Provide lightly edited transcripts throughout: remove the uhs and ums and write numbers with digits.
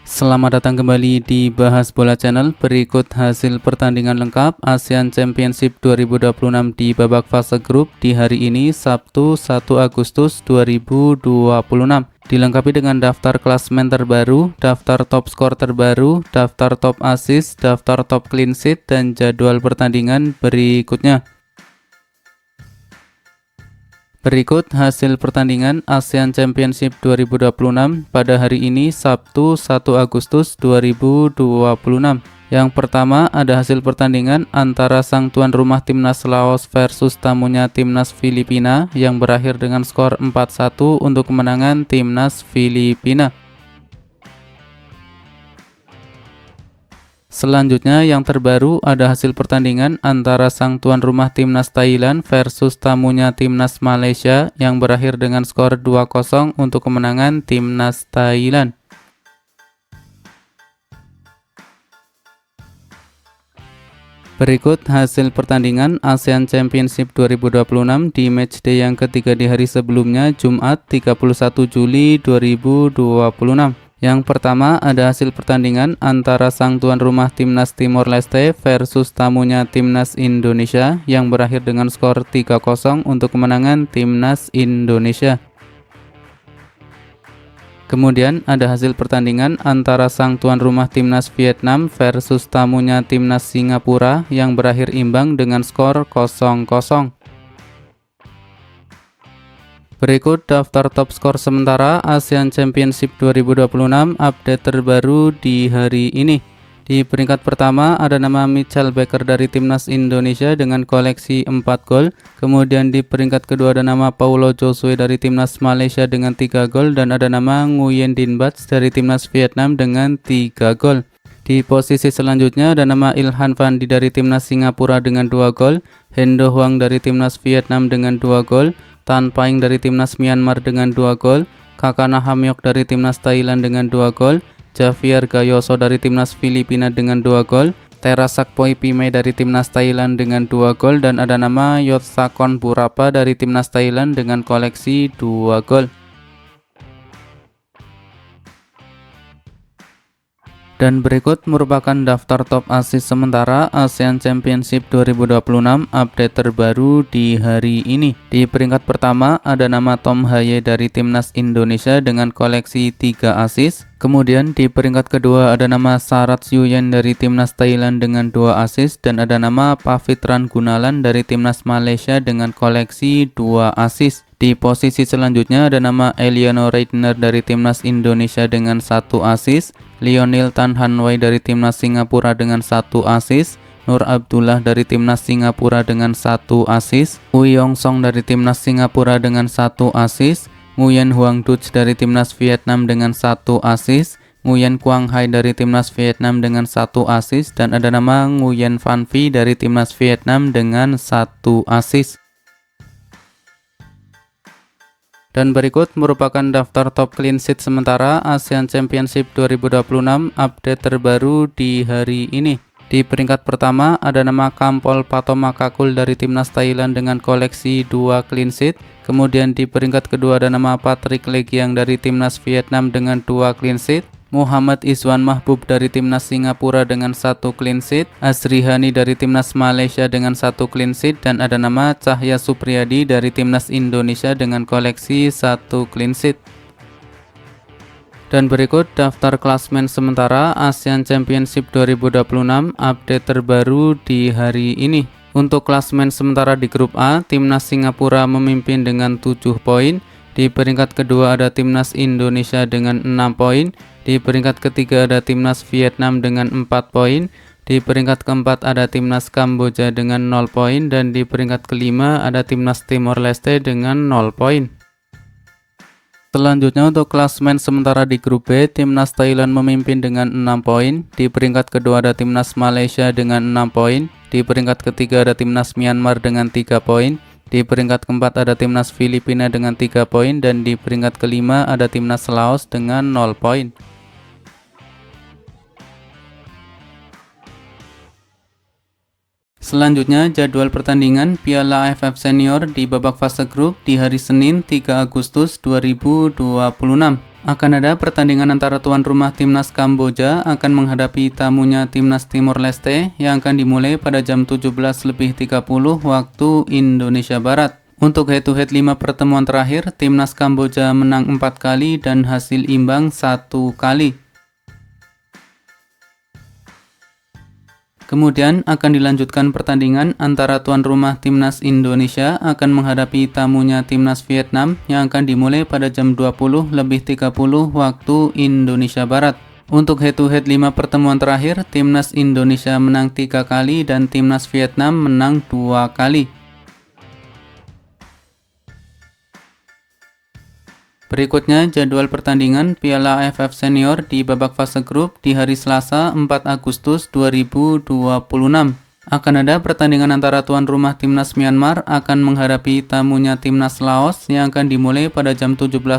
Selamat datang kembali di Bahas Bola Channel. Berikut hasil pertandingan lengkap ASEAN Championship 2026 di babak fase grup di hari ini Sabtu 1 Agustus 2026. Dilengkapi dengan daftar klasemen terbaru, daftar top skor terbaru, daftar top assist, daftar top clean sheet, dan jadwal pertandingan berikutnya. Berikut hasil pertandingan ASEAN Championship 2026 pada hari ini Sabtu 1 Agustus 2026. Yang pertama ada hasil pertandingan antara sang tuan rumah timnas Laos versus tamunya timnas Filipina yang berakhir dengan skor 4-1 untuk kemenangan timnas Filipina. Selanjutnya yang terbaru ada hasil pertandingan antara sang tuan rumah timnas Thailand versus tamunya timnas Malaysia yang berakhir dengan skor 2-0 untuk kemenangan timnas Thailand. Berikut hasil pertandingan ASEAN Championship 2026 di matchday yang ketiga di hari sebelumnya Jumat 31 Juli 2026. Yang pertama ada hasil pertandingan antara sang tuan rumah timnas Timor Leste versus tamunya timnas Indonesia yang berakhir dengan skor 3-0 untuk kemenangan timnas Indonesia. Kemudian ada hasil pertandingan antara sang tuan rumah timnas Vietnam versus tamunya timnas Singapura yang berakhir imbang dengan skor 0-0. Berikut daftar top skor sementara ASEAN Championship 2026 update terbaru di hari ini. Di peringkat pertama ada nama Mitchell Baker dari timnas Indonesia dengan koleksi 4 gol. Kemudian di peringkat kedua ada nama Paulo Josue dari timnas Malaysia dengan 3 gol dan ada nama Nguyen Din Bat dari timnas Vietnam dengan 3 gol. Di posisi selanjutnya ada nama Ilhan Fandi dari timnas Singapura dengan 2 gol, Hendo Huang dari timnas Vietnam dengan 2 gol, Tan Paing dari timnas Myanmar dengan 2 gol, Kakana Hamyok dari timnas Thailand dengan 2 gol, Javier Gayoso dari timnas Filipina dengan 2 gol, Terasakpoi Pime dari timnas Thailand dengan 2 gol, dan ada nama Yotsakon Burapa dari timnas Thailand dengan koleksi 2 gol. Dan berikut merupakan daftar top assist sementara ASEAN Championship 2026 update terbaru di hari ini. Di peringkat pertama ada nama Tom Haye dari timnas Indonesia dengan koleksi 3 assist. Kemudian di peringkat kedua ada nama Sarat Yuyen dari timnas Thailand dengan 2 assist dan ada nama Pavitran Gunalan dari timnas Malaysia dengan koleksi 2 assist. Di posisi selanjutnya ada nama Eliano Reitner dari timnas Indonesia dengan 1 assist, Lionel Tan Hanway dari timnas Singapura dengan 1 assist, Nur Abdullah dari timnas Singapura dengan 1 assist, Uyong Song dari timnas Singapura dengan 1 assist, Nguyen Huang Duc dari timnas Vietnam dengan 1 assist, Nguyen Quang Hai dari timnas Vietnam dengan 1 assist, dan ada nama Nguyen Van Phi dari timnas Vietnam dengan 1 assist. Dan berikut merupakan daftar top clean sheet sementara ASEAN Championship 2026 update terbaru di hari ini. Di peringkat pertama ada nama Kampol Patomakakul dari timnas Thailand dengan koleksi 2 clean sheet. Kemudian di peringkat kedua ada nama Patrick Legiang dari timnas Vietnam dengan 2 clean sheet. Muhammad Izwan Mahbub dari timnas Singapura dengan 1 clean sheet, Azri Hani dari timnas Malaysia dengan 1 clean sheet, dan ada nama Cahya Supriyadi dari timnas Indonesia dengan koleksi 1 clean sheet. Dan berikut daftar klasmen sementara ASEAN Championship 2026 update terbaru di hari ini. Untuk klasmen sementara di grup A, timnas Singapura memimpin dengan 7 poin. Di peringkat kedua ada timnas Indonesia dengan 6 poin. Di peringkat ketiga ada timnas Vietnam dengan 4 poin. Di peringkat keempat ada timnas Kamboja dengan 0 poin. Dan di peringkat kelima ada timnas Timor Leste dengan 0 poin. Selanjutnya untuk klasmen sementara di grup B, timnas Thailand memimpin dengan 6 poin. Di peringkat kedua ada timnas Malaysia dengan 6 poin. Di peringkat ketiga ada timnas Myanmar dengan 3 poin. Di peringkat keempat ada timnas Filipina dengan 3 poin, dan di peringkat kelima ada timnas Laos dengan 0 poin. Selanjutnya jadwal pertandingan Piala AFF Senior di babak fase grup di hari Senin 3 Agustus 2026. Akan ada pertandingan antara tuan rumah timnas Kamboja akan menghadapi tamunya timnas Timor Leste yang akan dimulai pada jam 17.30 waktu Indonesia Barat. Untuk head-to-head 5 pertemuan terakhir, timnas Kamboja menang 4 kali dan hasil imbang 1 kali. Kemudian akan dilanjutkan pertandingan antara tuan rumah timnas Indonesia akan menghadapi tamunya timnas Vietnam yang akan dimulai pada jam 20.30 waktu Indonesia Barat. Untuk head-to-head 5 pertemuan terakhir, timnas Indonesia menang 3 kali dan timnas Vietnam menang 2 kali. Berikutnya jadwal pertandingan Piala AFF Senior di babak fase grup di hari Selasa 4 Agustus 2026. Akan ada pertandingan antara tuan rumah timnas Myanmar akan menghadapi tamunya timnas Laos yang akan dimulai pada jam 17.00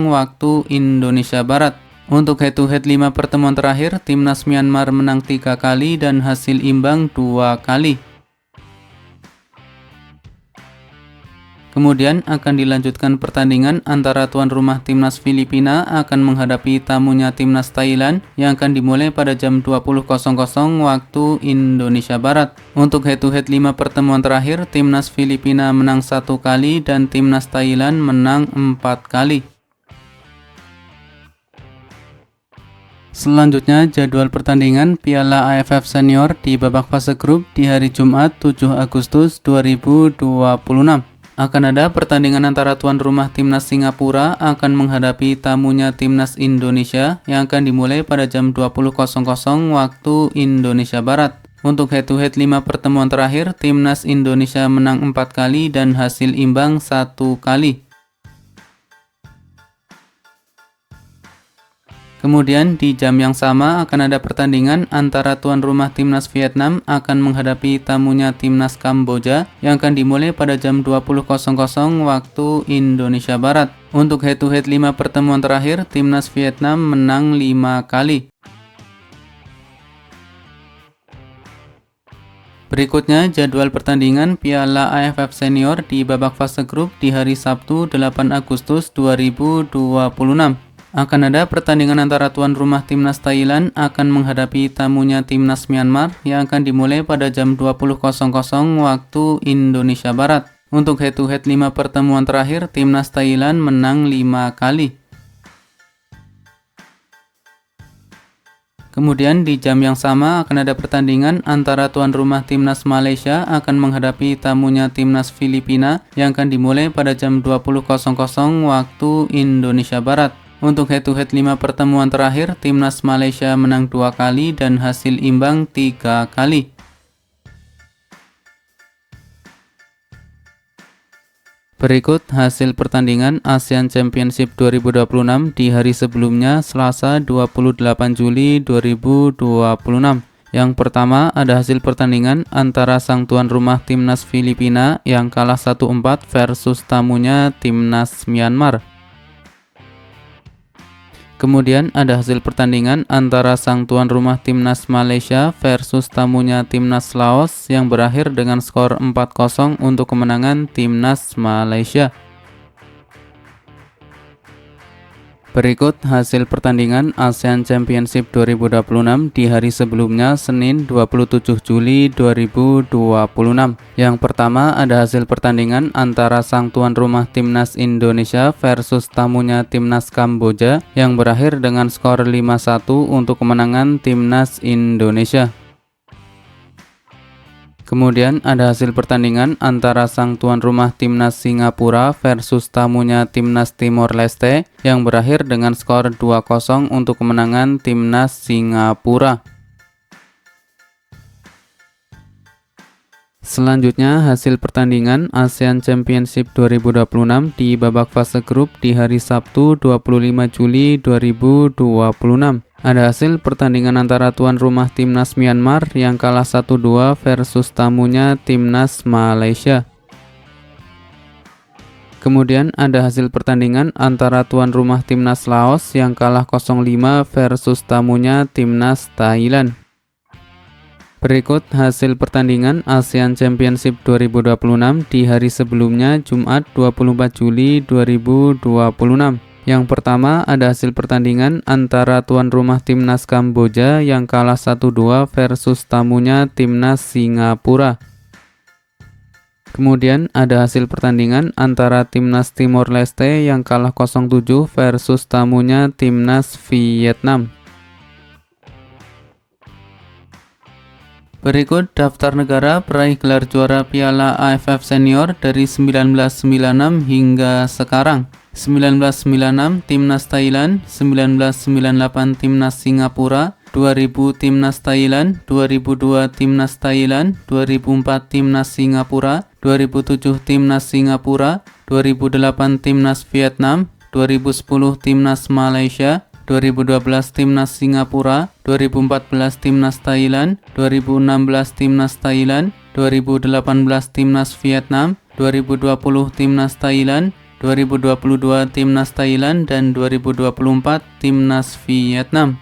waktu Indonesia Barat. Untuk head-to-head 5 pertemuan terakhir, timnas Myanmar menang 3 kali dan hasil imbang 2 kali. Kemudian akan dilanjutkan pertandingan antara tuan rumah timnas Filipina akan menghadapi tamunya timnas Thailand yang akan dimulai pada jam 20.00 waktu Indonesia Barat. Untuk head-to-head 5 pertemuan terakhir, timnas Filipina menang 1 kali dan timnas Thailand menang 4 kali. Selanjutnya jadwal pertandingan Piala AFF Senior di babak fase grup di hari Jumat 7 Agustus 2026. Akan ada pertandingan antara tuan rumah timnas Singapura akan menghadapi tamunya timnas Indonesia yang akan dimulai pada jam 20.00 waktu Indonesia Barat. Untuk head-to-head 5 pertemuan terakhir, timnas Indonesia menang 4 kali dan hasil imbang 1 kali. Kemudian di jam yang sama akan ada pertandingan antara tuan rumah timnas Vietnam akan menghadapi tamunya timnas Kamboja yang akan dimulai pada jam 20.00 waktu Indonesia Barat. Untuk head-to-head 5 pertemuan terakhir, timnas Vietnam menang 5 kali. Berikutnya jadwal pertandingan Piala AFF Senior di babak fase grup di hari Sabtu 8 Agustus 2026. Akan ada pertandingan antara tuan rumah timnas Thailand akan menghadapi tamunya timnas Myanmar yang akan dimulai pada jam 20.00 waktu Indonesia Barat. Untuk head-to-head 5 pertemuan terakhir, timnas Thailand menang 5 kali. Kemudian di jam yang sama akan ada pertandingan antara tuan rumah timnas Malaysia akan menghadapi tamunya timnas Filipina yang akan dimulai pada jam 20.00 waktu Indonesia Barat. Untuk head-to-head 5 pertemuan terakhir, timnas Malaysia menang 2 kali dan hasil imbang 3 kali. Berikut hasil pertandingan ASEAN Championship 2026 di hari sebelumnya Selasa 28 Juli 2026. Yang pertama ada hasil pertandingan antara sang tuan rumah timnas Filipina yang kalah 1-4 versus tamunya timnas Myanmar. Kemudian ada hasil pertandingan antara sang tuan rumah timnas Malaysia versus tamunya timnas Laos yang berakhir dengan skor 4-0 untuk kemenangan timnas Malaysia. Berikut hasil pertandingan ASEAN Championship 2026 di hari sebelumnya Senin 27 Juli 2026. Yang pertama ada hasil pertandingan antara sang tuan rumah timnas Indonesia versus tamunya timnas Kamboja yang berakhir dengan skor 5-1 untuk kemenangan timnas Indonesia. Kemudian ada hasil pertandingan antara sang tuan rumah timnas Singapura versus tamunya timnas Timor Leste yang berakhir dengan skor 2-0 untuk kemenangan timnas Singapura. Selanjutnya hasil pertandingan ASEAN Championship 2026 di babak fase grup di hari Sabtu 25 Juli 2026. Ada hasil pertandingan antara tuan rumah timnas Myanmar yang kalah 1-2 versus tamunya timnas Malaysia. Kemudian ada hasil pertandingan antara tuan rumah timnas Laos yang kalah 0-5 versus tamunya timnas Thailand. Berikut hasil pertandingan ASEAN Championship 2026 di hari sebelumnya Jumat 24 Juli 2026. Yang pertama ada hasil pertandingan antara tuan rumah Timnas Kamboja yang kalah 1-2 versus tamunya Timnas Singapura. Kemudian ada hasil pertandingan antara Timnas Timor Leste yang kalah 0-7 versus tamunya Timnas Vietnam. Berikut daftar negara peraih gelar juara Piala AFF Senior dari 1996 hingga sekarang. 1996 Timnas Thailand, 1998 Timnas Singapura, 2000 Timnas Thailand, 2002 Timnas Thailand, 2004 Timnas Singapura, 2007 Timnas Singapura, 2008 Timnas Vietnam, 2010 Timnas Malaysia, 2012 Timnas Singapura, 2014 Timnas Thailand, 2016 Timnas Thailand, 2018 Timnas Vietnam, 2020 Timnas Thailand, 2022 Timnas Thailand, dan 2024 Timnas Vietnam.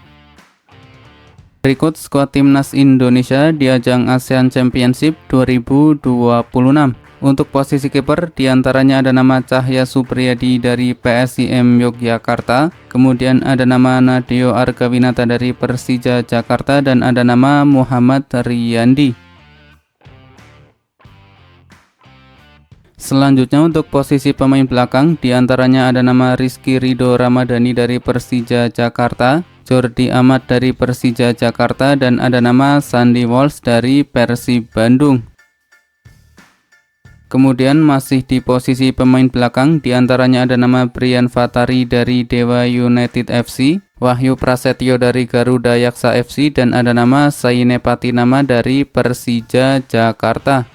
Berikut skuad Timnas Indonesia di ajang ASEAN Championship 2026. Untuk posisi kiper diantaranya ada nama Cahya Supriyadi dari PSIM Yogyakarta, kemudian ada nama Nadeo Argawinata dari Persija Jakarta, dan ada nama Muhammad Riyandi. Selanjutnya untuk posisi pemain belakang diantaranya ada nama Rizky Ridho Ramadhani dari Persija Jakarta, Jordi Amat dari Persija Jakarta, dan ada nama Sandy Walsh dari Persib Bandung. Kemudian masih di posisi pemain belakang diantaranya ada nama Brian Fatari dari Dewa United FC, Wahyu Prasetyo dari Garuda Yaksa FC, dan ada nama Saine Patinama dari Persija Jakarta.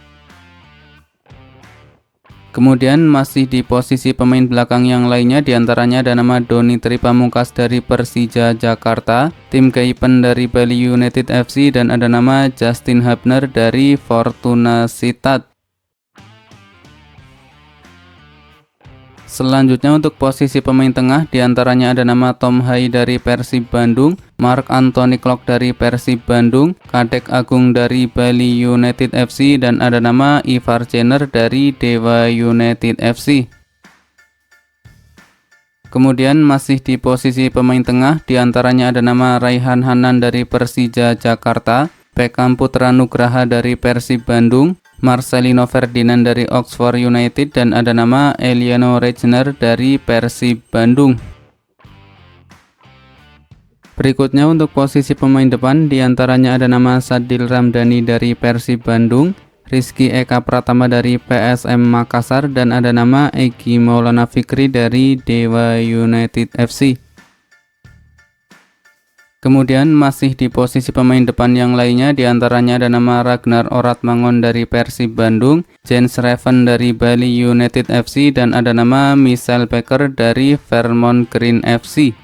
Kemudian masih di posisi pemain belakang yang lainnya diantaranya ada nama Doni Tripamungkas dari Persija Jakarta, Tim Keipen dari Bali United FC, dan ada nama Justin Hubner dari Fortuna Sittard. Selanjutnya untuk posisi pemain tengah diantaranya ada nama Tom Hai dari Persib Bandung, Mark Anthony Klok dari Persib Bandung, Kadek Agung dari Bali United FC, dan ada nama Ivar Jenner dari Dewa United FC. Kemudian masih di posisi pemain tengah diantaranya ada nama Raihan Hanan dari Persija Jakarta, Beckham Putra Nugraha dari Persib Bandung, Marcelino Ferdinand dari Oxford United, dan ada nama Eliano Regner dari Persib Bandung. Berikutnya untuk posisi pemain depan diantaranya ada nama Sadil Ramdhani dari Persib Bandung, Rizky Eka Pratama dari PSM Makassar, dan ada nama Egy Maulana Fikri dari Dewa United FC. Kemudian masih di posisi pemain depan yang lainnya diantaranya ada nama Ragnar Oratmangun dari Persib Bandung, Jens Reven dari Bali United FC, dan ada nama Michel Becker dari Vermont Green FC.